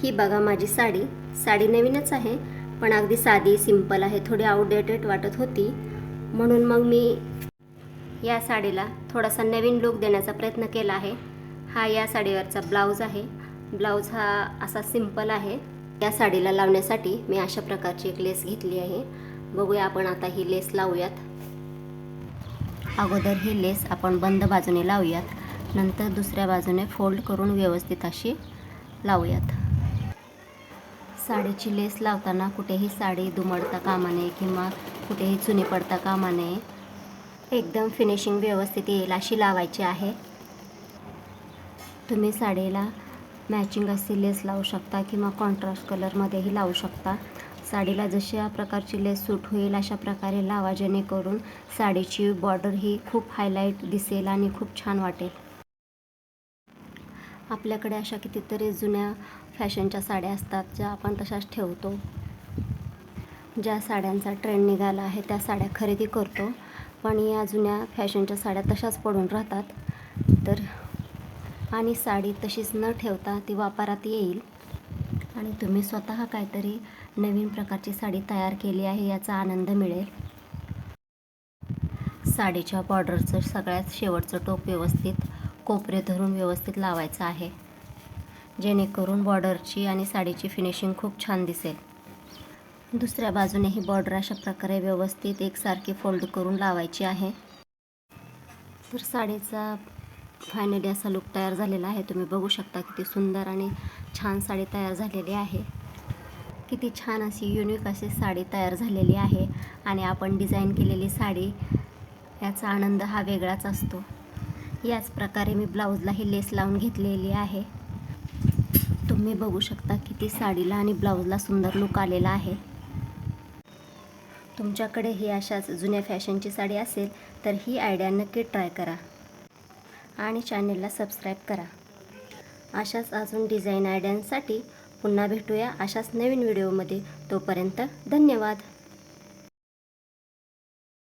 ही बघा माझी साडी. साडी नवीनच आहे पण अगदी साधी सिंपल आहे. थोडी आउटडेटेड वाटत होती म्हणून मग मी या साडीला थोडासा नवीन लुक देण्याचा प्रयत्न केला आहे. हा या साडीवरचा ब्लाऊज आहे. ब्लाऊज हा असा सिंपल आहे. या साडीला लावण्यासाठी मी अशा प्रकारची एक लेस घेतली आहे. बघूया आपण आता ही लेस लावूयात. अगोदर ही लेस आपण बंद बाजूने लावूयात, नंतर दुसऱ्या बाजूने फोल्ड करून व्यवस्थित अशी लावूयात. साडीची लेस लावताना कुठेही साडी दुमडता कामा नये किंवा कुठेही चुनी पडता कामा नये. एकदम फिनिशिंग व्यवस्थित येईल अशी लावायची आहे. तुम्ही साडीला मॅचिंग अशी लेस लावू शकता किंवा कॉन्ट्रास्ट कलरमध्येही लावू शकता. साडीला जशा प्रकारची लेस सूट होईल अशा प्रकारे लावा, जेणेकरून साडीची बॉर्डर ही खूप हायलाईट दिसेल आणि खूप छान वाटेल. आपल्याकडे अशा कितीतरी जुन्या फॅशनच्या साड्या असतात ज्या आपण तशाच ठेवतो. ज्या साड्यांचा ट्रेंड निघाला आहे त्या साड्या खरेदी करतो, पण या जुन्या फॅशनच्या साड्या तशाच पडून राहतात. तर आणि साडी तशीच न ठेवता ती वापरात येईल आणि तुम्ही स्वतः काहीतरी नवीन प्रकारची साडी तयार केली आहे याचा आनंद मिळेल. साडीच्या बॉर्डरचं सगळ्यात शेवटचं टोक व्यवस्थित कोपरे धरून व्यवस्थित लावायचं आहे, जेणेकरून बॉर्डरची आणि साडीची फिनिशिंग खूप छान दिसेल. दुसऱ्या बाजूने ही बॉर्डर अशा प्रकारे व्यवस्थित एकसारखी फोल्ड करून लावायची आहे. तर साडीचा फायनली असा लुक तयार झालेला आहे. तुम्ही बघू शकता किती सुंदर आणि छान साडी तयार झालेली आहे. किती छान अशी युनिक अशी साडी तयार झालेली आहे आणि आपण डिझाईन केलेली साडी याचा आनंद हा वेगळाच असतो. याच प्रकारे मी ब्लाऊजलाही लेस लावून घेतलेली आहे. तुम्ही बघू शकता किती साडीला आणि ब्लाऊजला सुंदर लुक आलेला आहे. तुमच्याकडे ही अशाच जुन्या फॅशनची साडी असेल तर ही आयडिया नक्की ट्राय करा आणि चॅनेलला सबस्क्राईब करा. अशाच अजून डिझाईन आयडियांसाठी पुन्हा भेटूया अशाच नवीन व्हिडिओमध्ये. तोपर्यंत धन्यवाद.